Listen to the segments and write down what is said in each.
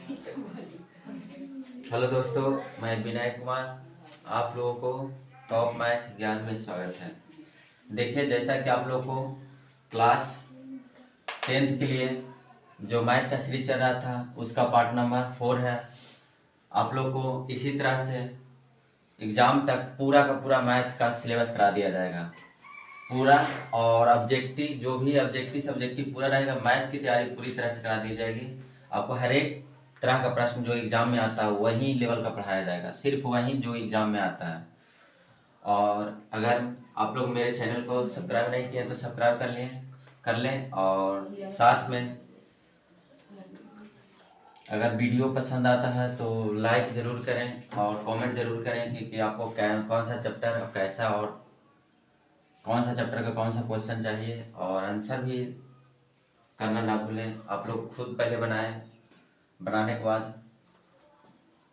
Hello दोस्तों, मैं विनय कुमार। आप लोगों को टॉप मैथ ज्ञान में स्वागत है। देखिए, जैसा कि आप लोगों को क्लास 10th के लिए जो मैथ का सीरीज चल रहा था उसका पार्ट नंबर 4 है। आप लोग को इसी तरह से एग्ज़ाम तक पूरा का पूरा मैथ का सिलेबस करा दिया जाएगा पूरा, और ऑब्जेक्टिव जो भी ऑब्जेक्टिव सब्जेक्टिव पूरा रहेगा। मैथ की तैयारी पूरी तरह से करा दी जाएगी। आपको हर एक तरह का प्रश्न जो एग्ज़ाम में आता है वही लेवल का पढ़ाया जाएगा, सिर्फ वही जो एग्ज़ाम में आता है। और अगर आप लोग मेरे चैनल को सब्सक्राइब नहीं किए तो सब्सक्राइब कर लें, और साथ में अगर वीडियो पसंद आता है तो लाइक ज़रूर करें और कमेंट ज़रूर करें कि आपको कौन सा चैप्टर कैसा और कौन सा चैप्टर का कौन सा क्वेश्चन चाहिए, और आंसर भी करना ना भूलें। आप लोग खुद पहले बनाएं, बनाने के बाद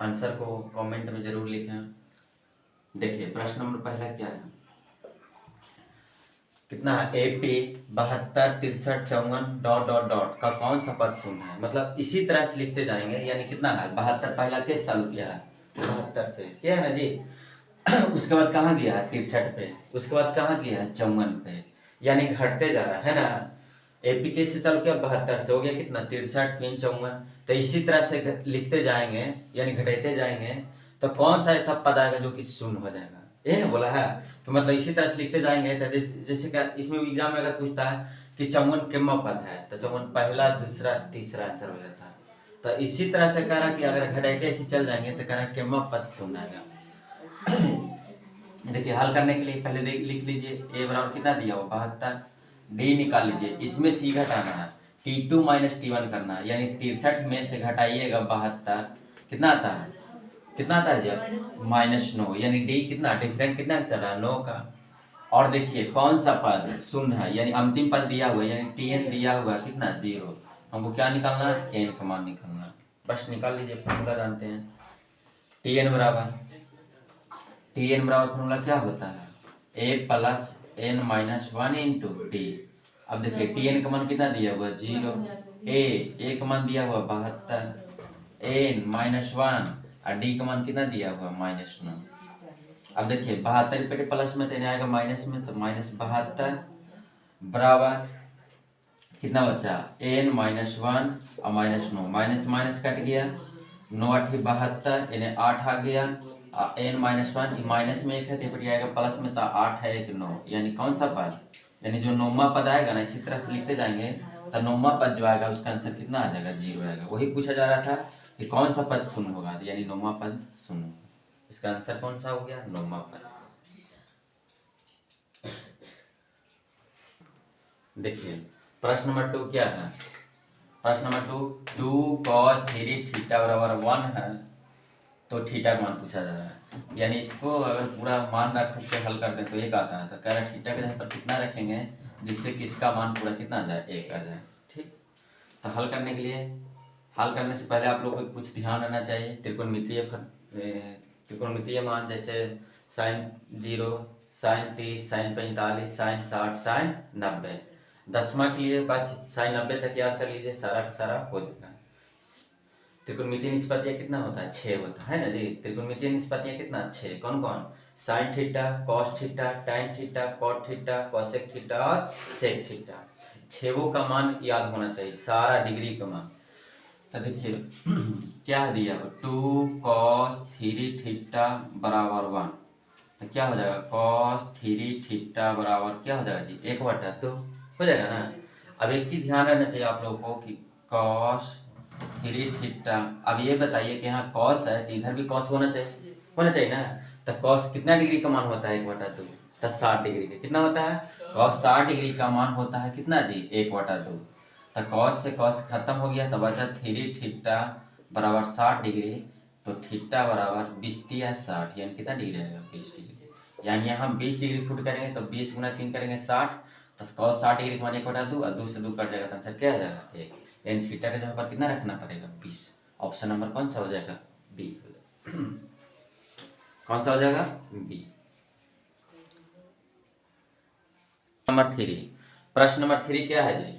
आंसर को कमेंट में ज़रूर लिखें। देखिए, प्रश्न नंबर पहला क्या है, कितना है? AP 72 63 54 डॉट डॉट डॉट का कौन सा पद शून्य है? मतलब इसी तरह से लिखते जाएंगे। यानी कितना है? 72 पहला किस चालू किया है? 72 से किया है ना जी। उसके बाद कहाँ गया है? 63 पे। उसके बाद कहाँ गया है? 54 पे। यानी घटते जा रहा है ना। AP कैसे चालू किया? 72 से हो गया कितना? 63 फिर 54। तो इसी तरह से लिखते जाएंगे, यानी घटाते जाएंगे, तो कौन सा ऐसा पद आएगा जो कि शून्य हो जाएगा? यही ना बोला है। तो मतलब इसी तरह से लिखते जाएंगे। तो जैसे क्या इसमें एग्जाम में अगर पूछता है कि 54 कितना पद है, तो 54 पहला दूसरा तीसरा आंसर हो जाता है। तो इसी तरह से कह रहा कि अगर घटाते ऐसे चल जाएंगे तो कह रहा कितना पद शून्य आएगा। देखिए, हल करने के लिए पहले लिख लीजिए a बराबर कितना दिया हो? 72। d निकाल लीजिए, इसमें c घटाना है, T2 माइनस T1 करना है। यानी 63 में से घटाइएगा 72, कितना आता है? कितना आता है जी? -9। यानी डी कितना डिफरेंट कितना चल रहा है? 9 का। और देखिए कौन सा पद शून्य है, यानी अंतिम पद दिया हुआ है, यानी Tn दिया हुआ है कितना? 0। हमको क्या निकालना है? n का मान निकालना है। बस निकाल लीजिए, फॉर्मूला जानते हैं। Tn बराबर फॉर्मूला क्या होता है? a plus n minus 1 into D. अब देखिए Tn का मान कितना दिया हुआ? 0। a का मान दिया हुआ 72, n माइनस 1, और डी का मान कितना दिया हुआ? -9। अब देखिए 72 पे प्लस में देने आएगा माइनस में, तो -72 बराबर कितना बचा? n माइनस 1 और -9, माइनस माइनस कट गया, 9 8 72, यानी 8 आ गया। n माइनस 1 माइनस में 1 है तो आएगा प्लस में, तो 8 है 1 9। यानी कौन सा पद? यानी जो नौवां पद आएगा ना, इसी तरह से लिखते जाएंगे तो नौवां पद जो आएगा उसका आंसर कितना आ जाएगा? 0 आएगा। वही पूछा जा रहा था कि कौन सा पद शून्य होगा, यानी नौवां पद शून्य। इसका आंसर कौन सा हो गया? नौवां पद। देखिए प्रश्न नंबर 2 क्या है? प्रश्न नंबर 2 cos 3 थीटा बराबर 1 है, तो थीटा का मान पूछा जा रहा है। यानी इसको अगर पूरा मान रख के हल कर दें तो एक आता है, तो कह रहा है थीटा के जगह पर कितना रखेंगे जिससे कि इसका मान पूरा कितना आ जाए? 1 आ जाए। ठीक, तो हल करने के लिए, हल करने से पहले आप लोगों को कुछ ध्यान रखना चाहिए। त्रिकोणमितीय मान जैसे sin 0, sin 30, sin 45, sin 60, sin 90। 10वां के लिए बस sin 90 तक याद कर लीजिए, सारा का सारा हो जाएगा। त्रिकोणमितीय निष्पत्तियां कितना होता है? 6 होता है ना जी। त्रिकोणमितीय निष्पत्तियां कितना? 6। कौन कौन? sin theta, cos theta, tan theta, cot theta, cosec theta और sec थीटा। 6 का मान याद होना चाहिए, सारा डिग्री का मान। तो देखिए क्या दिया? 2 cos 3 थीटा बराबर 1, तो क्या हो जाएगा? cos 3 थीटा बराबर क्या हो जाएगा जी? 1/2 हो जाएगा ना। अब एक चीज ध्यान रखना चाहिए आप लोगों को कि cos 3 थीटा, अब ये बताइए कि यहाँ cos है तो इधर भी cos होना चाहिए ना। तो cos कितना डिग्री का मान होता है? 1/2। तो 60 डिग्री का कितना होता है? cos 60 डिग्री का मान होता है कितना जी? 1/2। तो cos से cos खत्म हो गया, तो बचा 3 थीटा बराबर 60 डिग्री। तो थीटा बराबर 20 या 60, यानी कितना डिग्री आएगा? 20 डिग्री। यानी यहाँ 20 डिग्री फुट करेंगे तो 20 गुना 3 करेंगे 60, तो cos 60 डिग्री का मान 1/2, और 2 से 2 कट जाएगा, तो आंसर क्या आ जाएगा? 1। यानी थीटा के जगह पर कितना रखना पड़ेगा? 20। ऑप्शन नंबर कौन सा हो जाएगा? बी। कौन सा हो जाएगा? बी। नंबर 3, प्रश्न नंबर 3 क्या है जी?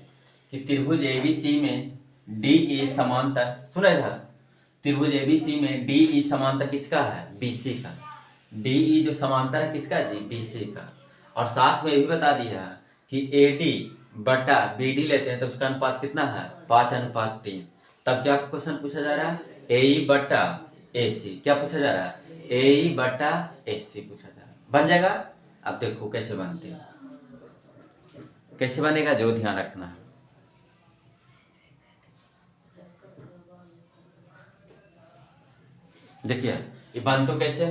कि त्रिभुज ABC में DE समांतर, सुना था त्रिभुज एबीसी में डीई समांतर किसका है? बीसी का। डीई जो समांतर है किसका जी? बीसी का। और साथ में ये भी बता दिया कि एडी बटा बीडी लेते हैं तो उसका अनुपात कितना है? 5:3। तब क्या क्वेश्चन पूछा जा रहा है? एई बटा एसी। क्या पूछा जा रहा है? एई बटा एसी पूछा जा रहा है। बन जाएगा? अब देखो कैसे बनते हैं, कैसे बनेगा जो ध्यान रखना है। देखिए ये बन तो कैसे,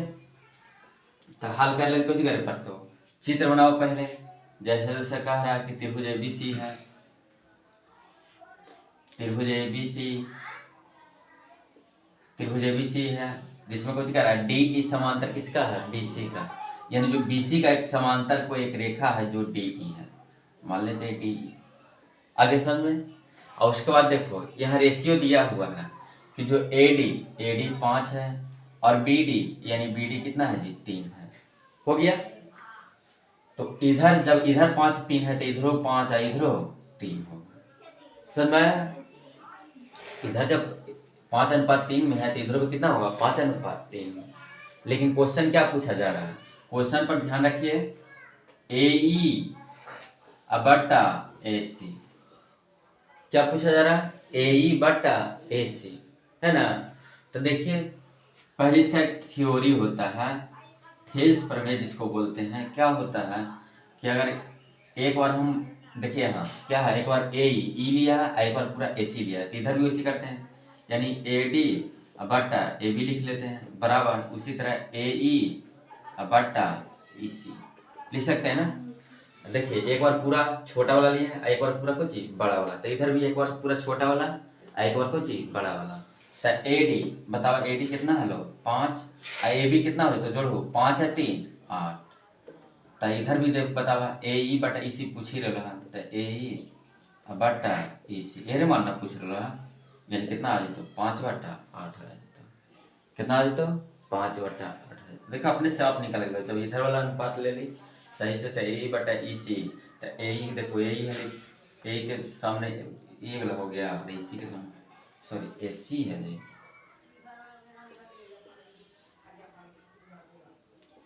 तो हल कर ले, कुछ करे पर तो चित्र बनाओ पहले। जैसे जैसे कह रहा है कि त्रिभुज एबीसी है, त्रिभुज एबीसी है जिसमें कुछ कह रहा है डीई समांतर किसका है? बीसी का। यानी जो बीसी का एक समांतर को एक रेखा है जो डीई है, मान लेते हैं डीई। आगे समझ में। और उसके बाद देखो यहाँ रेशियो दिया हुआ है कि जो एडी 5 है और बीडी यानी बीडी कितना है जी? 3 है। हो गया। तो इधर जब इधर 5 3 है तो इधरो 5 है, इधरो 3 होगा। समझ में? इधर जब 5:3 में है तो इधर भी कितना होगा? 5:3 में। लेकिन क्वेश्चन क्या पूछा जा रहा है? क्वेश्चन पर ध्यान रखिए, एई बटा एसी। क्या पूछा जा रहा है? एई बटा एसी, है ना। तो देखिए पहले इसका एक थ्योरी होता है, थेल्स प्रमेय जिसको बोलते हैं। क्या होता है कि अगर एक बार हम देखिए यहाँ क्या है, एक बार ए ई लिया है, एक बार पूरा ए सी लिया है, तो इधर भी वैसे करते हैं, यानी ए डी बटा ए बी लिख लेते हैं, बराबर उसी तरह ए ई बटा ई सी लिख सकते हैं ना। देखिए एक बार पूरा छोटा वाला लिया है, एक बार पूरा कुछ बड़ा वाला, तो इधर भी एक बार पूरा छोटा वाला, एक बार कुछ बड़ा वाला। तो ए डी बताओ, ए डी कितना है लो? 5। ए बी कितना हो तो जोड़ो, 5 है 3 8। तो इधर भी देख बतावा, ए ई बटा ई सी पूछ ही रहा है, तो ए ई बटा ई सी ये मानना पूछ रहा है, यानी कितना आ जाए तो 5/8 आ जाए तो कितना आ जाए तो 5/8। देखो अपने से आप निकल गए। जब इधर वाला अनुपात ले ली सही से, तो ए बटा ई सी, तो ए ई देखो ए ई है, ए के सामने ये वाला हो गया और ए सी के सामने, सॉरी ए सी है जी,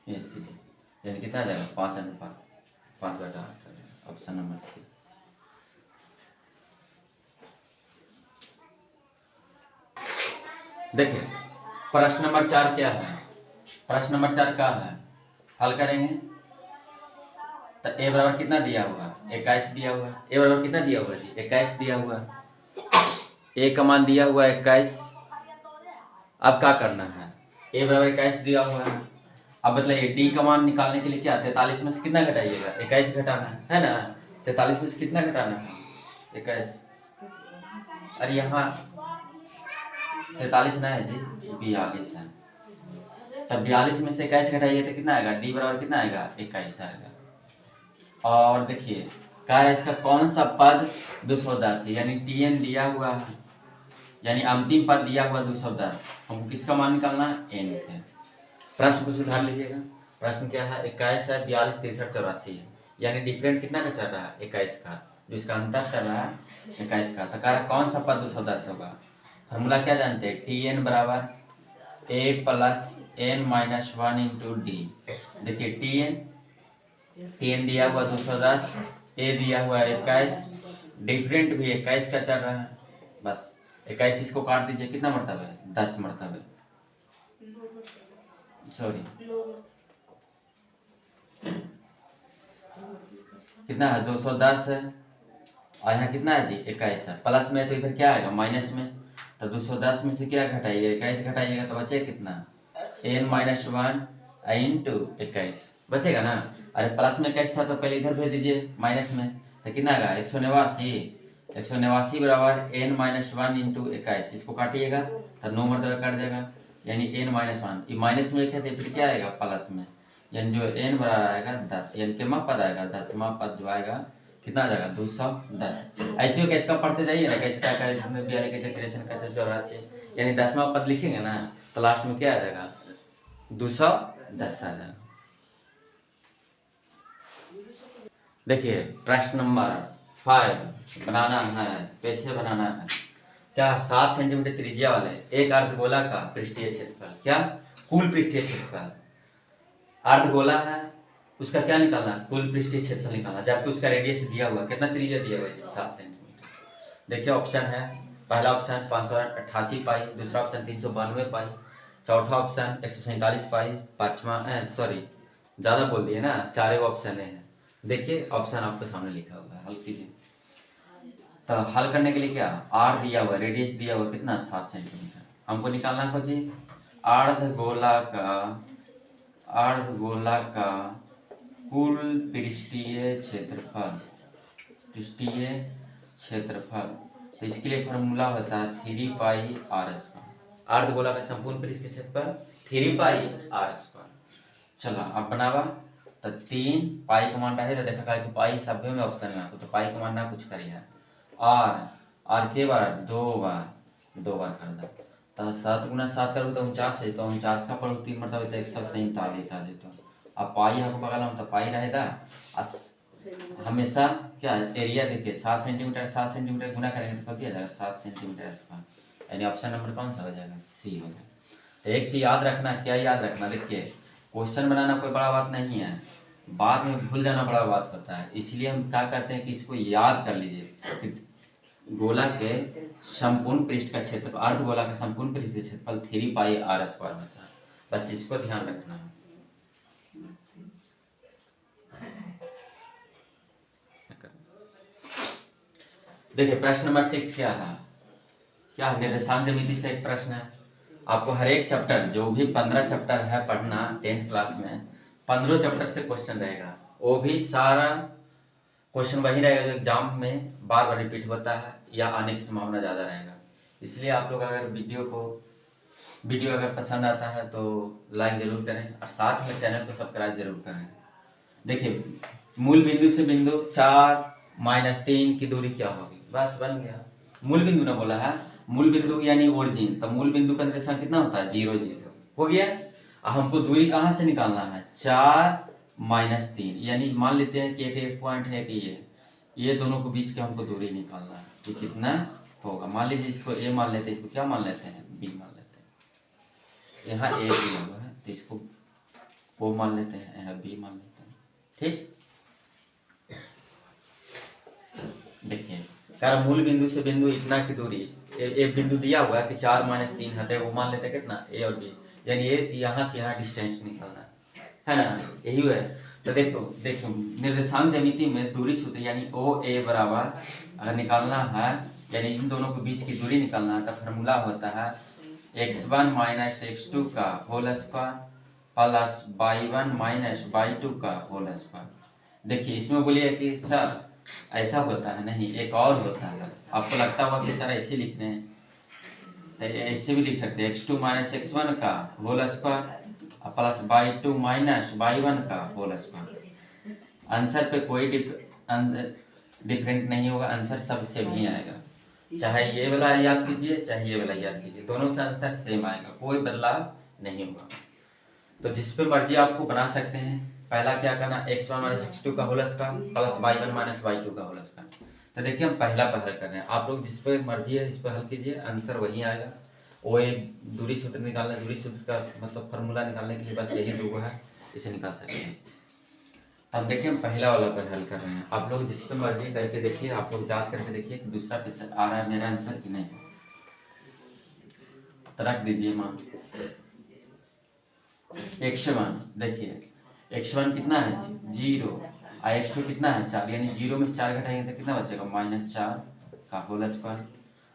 ए सी यानी कितना आ जाएगा? 5:8 ऑप्शन नंबर सी। देखिए प्रश्न नंबर 4 क्या है? प्रश्न नंबर 4 क्या है? हल करेंगे तो ए बराबर कितना दिया हुआ? 21 दिया हुआ। ए बराबर कितना दिया हुआ जी? 21 दिया हुआ। ए का मान दिया हुआ 21। अब क्या करना है? ए बराबर 21 दिया हुआ है। अब बताइए डी का मान निकालने के लिए क्या? 43 में से कितना घटाइएगा? 21 घटाना है ना। 43 में से कितना घटाना है? 21। अरे यहाँ 43 ना है जी, 42 है। तब 42 में से 21 घटाइए तो कितना आएगा? डी बराबर कितना आएगा? 21 आएगा। और देखिए क्या है इसका कौन सा पद? 210, यानी टी एन दिया हुआ है, यानी अंतिम पद दिया हुआ 210। हमको किसका मान निकालना है? एन का। प्रश्न को सुधार लीजिएगा। प्रश्न क्या है? 21 है, 42, 63, 84 है, यानी डिफरेंट कितना का चल रहा है? 21 का। जो इसका अंतर चल रहा है 21 का। तो कह कौन सा पद 210 होगा? फॉर्मूला क्या जानते हैं? टी एन बराबर A plus N minus 1 into D. देखिए टी एन दिया हुआ 210, ए दिया हुआ 21, डिफरेंट भी 21 का चल रहा है। बस 21 इसको काट दीजिए, कितना मरतबा है? 10 मरतबा, सॉरी कितना है? 210 है और यहाँ कितना है जी? 21 है। प्लस में तो इधर क्या आएगा? माइनस में। तो 210 में से क्या घटाइए? 21 घटाइएगा तो बचे कितना? n माइनस 1 इंटू 21 बचेगा ना। अरे प्लस में 21 था तो पहले इधर भेज दीजिए माइनस में, तो कितना आएगा? 189 बराबर n माइनस 1 इंटू 21। इसको काटिएगा तो 9 मरतबा कट जाएगा, यानी n माइनस 1। ये माइनस में लिखे थे, फिर क्या आएगा? प्लस में, यानी जो n बराबर आएगा 10, यानी कितना पद आएगा? 10वां पद जो आएगा कितना आ जाएगा? 210। ऐसे ही कैसे का पढ़ते जाइए ना, कैसे का कैसे 84, यानी 10वां पद लिखेंगे ना तो लास्ट में क्या आ जाएगा? 210 आ जाएगा। देखिए प्रश्न नंबर 5 बनाना है, कैसे बनाना है? क्या 7 सेंटीमीटर त्रिज्या वाले एक अर्धगोला का पृष्ठीय क्षेत्रफल, क्या कुल पृष्ठीय क्षेत्रफल, अर्धगोला है उसका क्या निकालना, कुल पृष्ठीय क्षेत्रफल निकालना, जबकि उसका रेडियस दिया हुआ कितना त्रिज्या दिया हुआ है 7 सेंटीमीटर। देखिए ऑप्शन है, पहला ऑप्शन 588 पाई, दूसरा ऑप्शन 392 पाई, चौथा ऑप्शन 147 पाई, पांचवा ज़्यादा बोल दिए ना, चारों ऑप्शन है। देखिए ऑप्शन आपके सामने लिखा हुआ है, हल कीजिए। तो हल करने के लिए क्या, आर दिया हुआ, रेडियस दिया हुआ कितना 7 सेंटीमीटर, हमको निकालना खोजिए अर्धगोला का कुल पृष्ठीय क्षेत्रफल। तो इसके लिए फॉर्मूला होता है 3 पाई आर स्क्वायर। अर्धगोला का संपूर्ण पृष्ठीय क्षेत्रफल 3 पाई आर स्क्वायर। चलो अब बनावा, तो 3 पाई को मानना है, तो देखा कि पाई सभी में ऑप्शन में आपको, तो पाई को मानना कुछ करिए, आर के बार 2 बार कर दो, तो 7 गुना 7 करोगे तो 49 है, तो 49 का पढ़ो 3 मतलब 147 आ जाए। अब पाई आपको बगल में तो पाई रहेगा, हमेशा क्या एरिया देखिए 7 सेंटीमीटर गुना करेंगे तो कर दिया जाएगा 7 सेंटीमीटर स्क्वायर, यानी ऑप्शन नंबर कौन सा हो जाएगा, सी हो जाएगा। तो एक चीज याद रखना, क्या याद रखना, देखिए क्वेश्चन बनाना कोई बड़ा बात नहीं है, बाद में भूल जाना बड़ा बात होता है, इसलिए हम क्या करते हैं कि इसको याद कर लीजिए कि गोला के संपूर्ण पृष्ठ का क्षेत्रफल, अर्धगोला का संपूर्ण पृष्ठ का क्षेत्रफल 3 पाई आर स्क्वायर होता है, बस इसको ध्यान रखना है। देखिए प्रश्न नंबर 6 क्या है, निर्देशांक ज्यामिति से एक प्रश्न है। आपको हर एक चैप्टर, जो भी 15 चैप्टर है पढ़ना 10th क्लास में, 15 चैप्टर से क्वेश्चन रहेगा, वो भी सारा क्वेश्चन वही रहेगा जो एग्जाम में बार बार रिपीट होता है या आने की संभावना ज़्यादा रहेगा। इसलिए आप लोग अगर वीडियो अगर पसंद आता है तो लाइक जरूर करें और साथ में चैनल को सब्सक्राइब जरूर करें। देखिए मूल बिंदु से बिंदु 4 - 3 की दूरी क्या होगी, बस बन गया। मूल बिंदु ना बोला है, मूल बिंदु यानी ओरिजिन, तो मूल बिंदु का निर्देशांक कितना होता है 0 0 हो गया। हमको दूरी कहाँ से निकालना है, 4 - 3, यानी मान लेते हैं कि एक पॉइंट है कि ये दोनों के बीच के हमको दूरी निकालना है कि कितना होगा। मान लीजिए इसको ए मान लेते हैं, इसको क्या मान लेते हैं, बी मान लेते हैं, यहाँ ए दिया हुआ है तो इसको ओ मान लेते हैं, यहाँ बी मान लेते हैं, ठीक। देखिए कारण मूल बिंदु से बिंदु इतना की दूरी, एक बिंदु दिया हुआ है कि 4 - 3 है, वो मान लेते हैं कितना, ए और बी, यानी ये यहाँ से यहाँ डिस्टेंस निकालना है ना, यही है। तो देखो निर्देशांक ज्यामिति में दूरी सूत्र यानी ओ ए बराबर अगर निकालना है, यानी इन दोनों के बीच की दूरी निकालना है, तो फॉर्मूला होता है x1 - x2 का whole square plus y1 - y2 का होल स्क्वायर। देखिए इसमें बोलिए कि सर ऐसा होता है, नहीं एक और होता है, आपको लगता होगा कि सर ऐसे लिखने हैं, तो ऐसे भी लिख सकते हैं x2 - x1 का whole square plus y2 - y1 का होल स्क्वायर। आंसर पे कोई डिफरेंट नहीं होगा, आंसर सबसे भी आएगा, चाहे ये वाला याद कीजिए चाहे ये वाला याद कीजिए, दोनों से आंसर सेम आएगा, कोई बदलाव नहीं होगा। तो जिस पे मर्जी आपको बना सकते हैं। पहला क्या करना, x1 - x2 का whole square plus y1 - y2 का होल स्क्वायर। तो देखिए हम पहला हल कर रहे हैं, आप लोग जिस पे मर्जी है इस पे हल कीजिए, आंसर वही आएगा। वो एक दूरी सूत्र निकालना, दूरी सूत्र का मतलब फार्मूला निकालने के लिए बस यही दो है, इसे निकाल सकते हैं। अब देखिए हम पहला वाला पर हल कर रहे हैं, आप लोग जिस पे मर्जी करके देखिए, आप लोग जांच करके देखिए कि दूसरा पे आ रहा है मेरा आंसर कि नहीं। तो रख दीजिए मान x1, देखिए x1 कितना है 0 और x2 कितना है 4, यानी 0 में से 4 घटाएंगे तो कितना बचेगा -4 का होल स्क्वायर।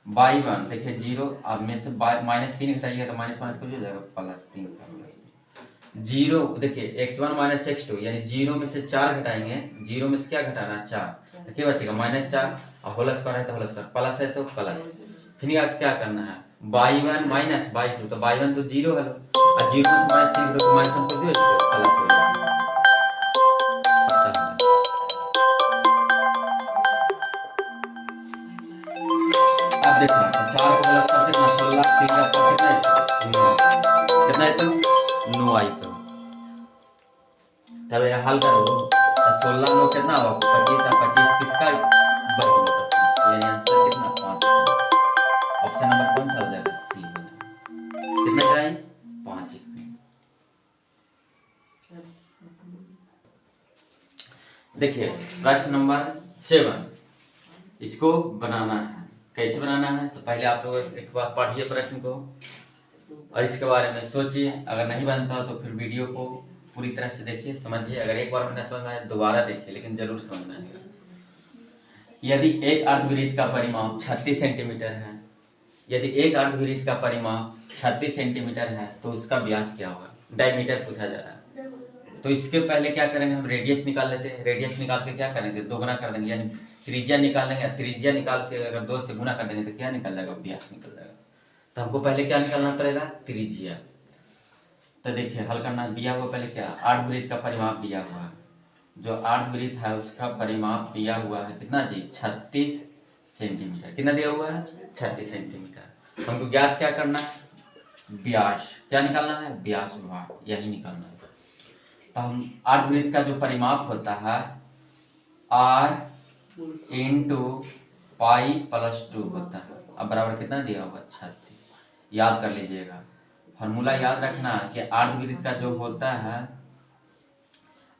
y1 देखिए 0 अब में से -3 घटाइएगा तो माइनस माइनस कुछ हो जाएगा +3 का होल स्क्वायर। 0 देखिए x1 - x2 यानी 0 में से 4 घटाएंगे, 0 में से क्या घटाना है 4, तो क्या बचेगा -4 और होल स्क्वायर है तो होल स्क्वायर, प्लस है तो प्लस। फिर क्या करना है y1 - y2, तो y1 तो 0 है और 0 में से -3 तो -1 कर दियो प्लस हो जाएगा। अब देखना 4 को प्लस करके 16 3 का स्क्वायर कितना है तो 9 आई। तो तब यह हल करो तो 16 9 कितना होगा 25 और 25 किसका वर्ग होता है 5, यानी आंसर कितना 5। देखिए प्रश्न नंबर 7 इसको बनाना है। कैसे बनाना है तो पहले आप लोग एक बार पढ़िए प्रश्न को और इसके बारे में सोचिए। अगर नहीं बनता तो फिर वीडियो को पूरी तरह से देखिए, समझिए। अगर एक बार में न समझ में आए दोबारा देखिए, लेकिन जरूर समझ में आएगा। यदि एक अर्धवृत्त का परिमाप 36 सेंटीमीटर है, यदि एक अर्धवृत्त का परिमाप 36 सेंटीमीटर है तो उसका व्यास क्या होगा? डायमीटर पूछा जा रहा है। तो इसके पहले क्या करेंगे, हम रेडियस निकाल लेते हैं। रेडियस निकाल के क्या करेंगे, दोगुना कर देंगे, यानी त्रिज्या निकालेंगे। त्रिज्या निकाल के अगर 2 से गुना कर देंगे तो क्या निकल जाएगा, व्यास निकल जाएगा। तो हमको पहले क्या निकालना पड़ेगा, त्रिज्या। तो देखिए हल करना, दिया हुआ पहले क्या, अर्धवृत्त का परिमाप दिया हुआ है। जो अर्धवृत्त है उसका परिमाप दिया हुआ है कितना जी, 36 सेंटीमीटर। कितना दिया हुआ है, 36 सेंटीमीटर। हमको ज्ञात क्या करना है, व्यास। क्या निकालना है, व्यास वाट, यही निकालना है। तो हम अर्धवृत्त का जो परिमाप होता है r इंटू पाई प्लस 2 होता है। अब बराबर कितना दिया हुआ, 36। याद कर लीजिएगा, फॉर्मूला याद रखना कि अर्धवृत्त का जो होता है,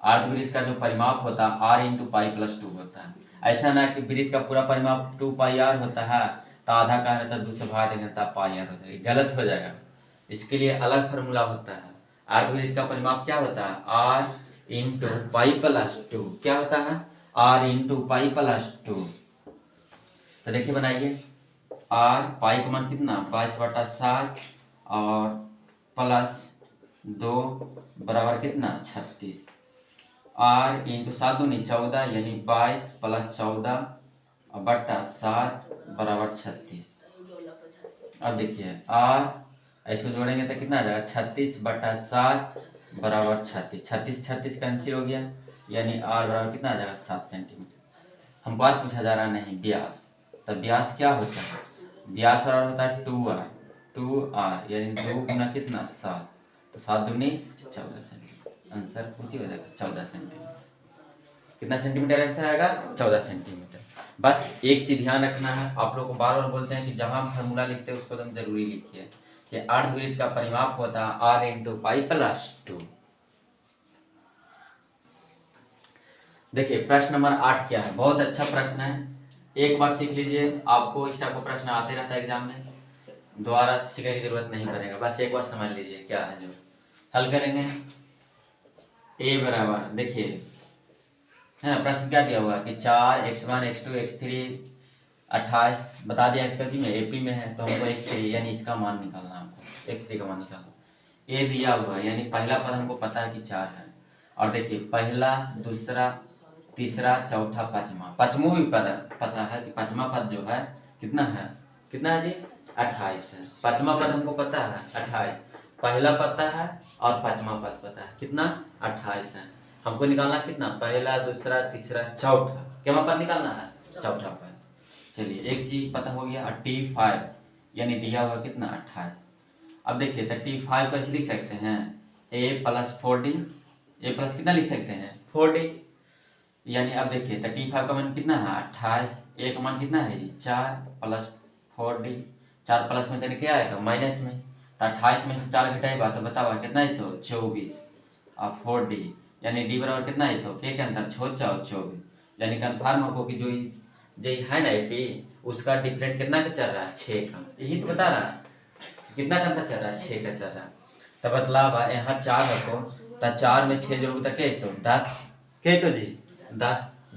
अर्धवृत्त का जो परिमाप होता है r इंटू पाई प्लस 2 होता है। ऐसा ना कि वृत्त का पूरा परिमाप 2 पाई r होता है तो आधा का है तो 2 से भाग देंगे तब पाई r हो जाएगा, गलत हो जाएगा। इसके लिए अलग फॉर्मूला होता है। अर्धवृत्त का परिमाप क्या होता है, r इंटू पाई प्लस 2। क्या होता है, r इंटू पाई प्लस 2। तो देखिए बनाइए, r पाई का मान कितना 22/7 और प्लस 2 बराबर कितना 36। r इंटू 7 दूनी 14 यानी 22 प्लस 14 बट्टा 7 बराबर 36। अब देखिए r इसको जोड़ेंगे तो कितना आ जाएगा, 36/7 बराबर 36। 36 कैंसिल हो गया, यानी r बराबर कितना आ जाएगा, 7 सेंटीमीटर। हमको आज पूछा जा रहा नहीं व्यास। तो व्यास क्या होता है, व्यास बराबर होता है 2r यानी 2 गुना कितना 7, तो 7 दूनी 14 सेंटीमीटर। आंसर पूछिए हो जाएगा 14 सेंटीमीटर। कितना सेंटीमीटर आंसर आएगा, 14 सेंटीमीटर। बस एक चीज ध्यान रखना है, आप लोग को बार बार बोलते हैं कि जहां फॉर्मूला लिखते हैं उसको एकदम जरूरी लिखिए कि अर्धवृत्त का परिमाप होता है r इंटू पाई प्लस 2। देखिए प्रश्न नंबर 8 क्या है, बहुत अच्छा प्रश्न है, एक बार सीख लीजिए। आपको इस टाइप का प्रश्न आते रहता है एग्जाम में, दोबारा सीखने की जरूरत नहीं पड़ेगा, बस एक बार समझ लीजिए क्या है। जो हल करेंगे a बराबर, देखिए है ना, प्रश्न क्या दिया हुआ कि 4 x1 x2 x3 28 बता दिया जी में एपी में है, तो हमको x3 यानी इसका मान निकालना, हमको x3 का मान निकालना। a दिया हुआ है यानी पहला पद हमको पता है कि 4 है, और देखिए पहला दूसरा तीसरा चौथा पांचवा भी पता है कि पांचवा पद जो है कितना है जी 28 है। पांचवा पद हमको पता है 28, पहला पता है और पांचवा पद पता है कितना 28 है। हमको निकालना कितना, पहला दूसरा तीसरा चौथा, क्या पद निकालना है, चौथा पद। चलिए एक चीज पता हो गया, 35 यानी दिया हुआ कितना 28। अब देखिए 35 कैसे लिख सकते हैं, a plus 4d, a plus कितना लिख सकते हैं 4d, यानी अब देखिए 35 का मान कितना है 28, a का मान कितना है जी 4 प्लस 4d। 4 प्लस में देने क्या आएगा माइनस में, तो 28 में से 4 घटाएगा तो बताओ कितना है, तो 24 और 4d यानी d बराबर कितना है, तो के अंदर 24, यानी कन्फर्म हो कि जो है ना एपी उसका डिफरेंट कितना का चल रहा है 6 का, यही तो बता रहा है कितना का अंतर चल रहा है 6 का चल रहा है। तो बतलाव यहाँ 4 रखो, तो 4 में 6 जोड़ो तक तो 10 के, तो जी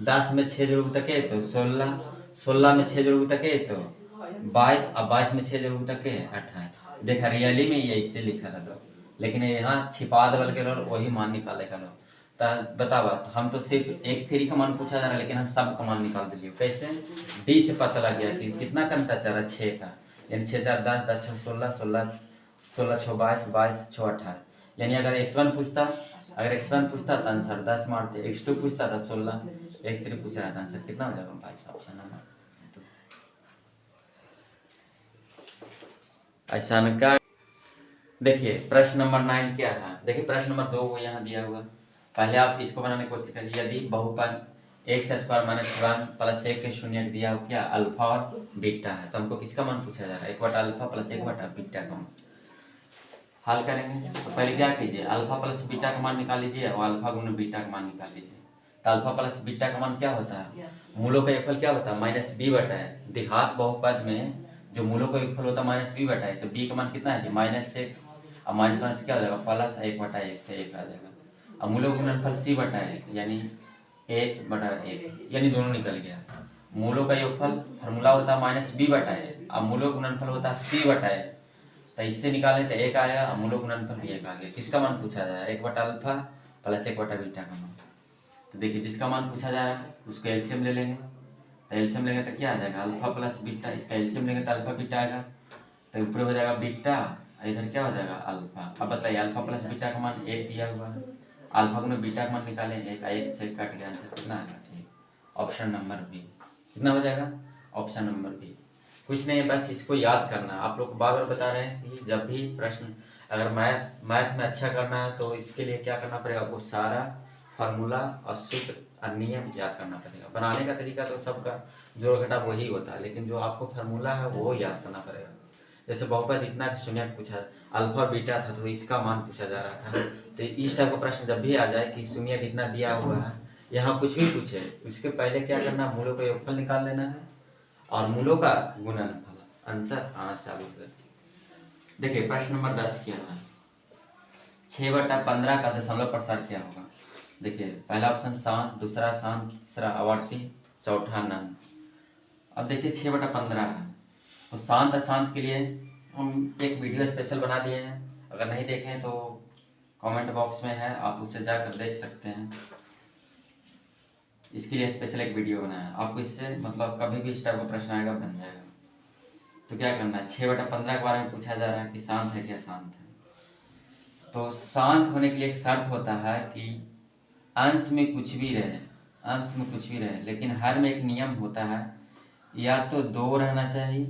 10 में 6 जोड़ो तक तो 16 में 6 जोड़ो तक तो 22 और 22 में 6 जोड़ो तक 28। देखा रियली में ये इससे लिखा था, लेकिन यहाँ छिपा दबल के लोग वही मान निकाले का लोग। तो बतावा हम तो सिर्फ x3 का मान पूछा जा रहा है, लेकिन हम सब का मान निकाल दिए कैसे, d से पता लग गया कि कितना का अंतर चल रहा है 6 का, यानी 6 4 10 10 6 16 16 16 6 22 22 6 28, यानी अगर x1 पूछता तो आंसर 10 मारते, x2 पूछता था 16, x3 पूछ रहा था आंसर कितना हो जाएगा 22 ऑप्शन नंबर। ऐसा का देखिए प्रश्न नंबर 9 क्या है, देखिए प्रश्न नंबर 2 को यहाँ दिया हुआ, पहले आप इसको बनाने की कोशिश करिए। यदि बहुपद x² - 1 प्लस 1 के शून्य दिया हो क्या अल्फा और बीटा है, तो हमको किसका मान पूछा जा रहा है 1/अल्फा प्लस 1/बीटा का मान। हल करेंगे तो पहले क्या कीजिए, अल्फा प्लस बीटा का मान निकाल लीजिए और अल्फा गुना बीटा का मान निकाल लीजिए। तो अल्फा प्लस बीटा का मान क्या होता है, मूलों का योगफल क्या होता है माइनस बी बटा है। द्विघात बहुपद में जो मूलों का योगफल होता है माइनस बी बटा है, तो बी का मान कितना है जी माइनस एक, अब माइनस माइनस क्या हो जाएगा प्लस एक बटा एक, तो एक आ जाएगा। अब मूलों का गुणनफल सी बटा एक यानी एक बटा एक, यानी दोनों निकल गया। मूलों का योगफल फार्मूला होता है माइनस बी बटा है, अब मूलों का गुणनफल होता है सी बटा है, तो इससे निकालें तो एक आएगा, अब मूलों का गुणनफल भी एक आ गया। किसका मान पूछा जाएगा, एक बटा अल्फा प्लस एक बटा बीटा का मान। तो देखिए जिसका मान पूछा जा रहा है उसको एलसीएम ले लेंगे, तो एलसीएम लेंगे तो क्या आ जाएगा अल्फा प्लस बीटा, इसका एलसीएम लेंगे तो अल्फा बीटा आएगा, तो ऊपर हो जाएगा बीटा, इधर क्या हो जाएगा अल्फा। अब बताइए अल्फा प्लस बीटा का मान एक दिया हुआ है, अल्फा को बीटा का मान निकालें, एक से कट गया, आंसर कितना आएगा, ठीक ऑप्शन नंबर बी। कितना हो जाएगा, ऑप्शन नंबर बी। कुछ नहीं, बस इसको याद करना। आप लोग को बार बार बता रहे हैं कि जब भी प्रश्न अगर मैथ में अच्छा करना है तो इसके लिए क्या करना पड़ेगा, आपको सारा फार्मूला और सूत्र और नियम याद करना पड़ेगा। बनाने का तरीका तो सबका जोड़ घटा वही होता है, लेकिन जो आपको फार्मूला है वो याद करना पड़ेगा। जैसे बहुपद इतना शून्य पूछा, अल्फा बीटा था तो इसका मान पूछा जा रहा था, तो इस टाइप का प्रश्न जब भी आ जाए कि शून्य कितना दिया हुआ है, यहाँ कुछ भी पूछे उसके पहले क्या करना, मूलों का योगफल निकाल लेना है और मूलों का गुणनफल, आंसर आना चालू कर। देखिए प्रश्न नंबर 10 क्या है, 6/15 का दशमलव प्रसार क्या होगा। देखिए पहला ऑप्शन शांत, दूसरा शांत, तीसरा आवर्ती, चौथा नन। अब देखिए 6/15 है, तो शांत अशांत के लिए हम एक वीडियो स्पेशल बना दिए हैं, अगर नहीं देखें तो कमेंट बॉक्स में है, आप उसे जाकर देख सकते हैं। इसके लिए स्पेशल एक वीडियो बनाया, आपको इससे मतलब कभी भी इस टाइप का प्रश्न आएगा बन जाएगा। तो क्या करना है, 6/15 के बारे में पूछा जा रहा है कि शांत है क्या शांत है। तो शांत होने के लिए एक शर्त होता है कि अंश में कुछ भी रहे, अंश में कुछ भी रहे, लेकिन हर में एक नियम होता है, या तो 2 रहना चाहिए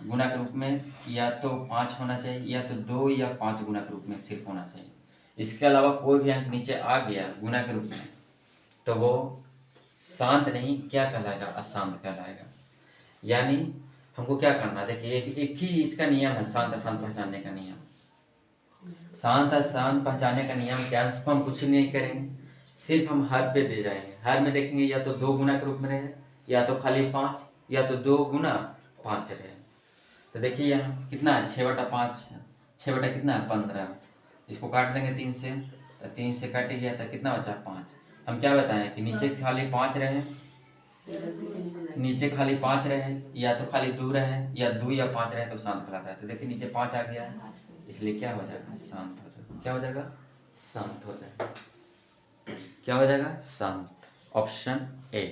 गुणा के रूप में, या तो 5 होना चाहिए, या तो 2 या 5 गुणा के रूप में सिर्फ होना चाहिए। इसके अलावा कोई भी अंक नीचे आ गया गुणा के रूप में तो वो शांत नहीं क्या कहलाएगा, अशांत कहलाएगा। यानी हमको क्या करना है, देखिए एक ही इसका नियम है शांत अशांत पहचानने का नियम। शांत अशांत पहचानने का नियम के अंश को हम कुछ नहीं करेंगे, सिर्फ हम हर पे दे जाएंगे। हर में देखेंगे या तो 2 गुना के रूप में रहे, या तो खाली 5, या तो 2 गुना 5 रहे। तो देखिए यहाँ कितना है 6/5, 6 बटा कितना है 15, इसको काट देंगे 3 से, तो 3 से कट गया तो कितना बचा 5। हम क्या बताएं कि नीचे खाली 5 रहे, नीचे खाली 5 रहे, या तो खाली 2 रहे, या 2 या 5 रहे तो शांत कहलाता है। तो देखिए नीचे 5 आ गया है, इसलिए क्या हो जाएगा शांत हो जाएगा। क्या हो जाएगा, शांत हो जाएगा। क्या हो जाएगा, शांत, ऑप्शन ए।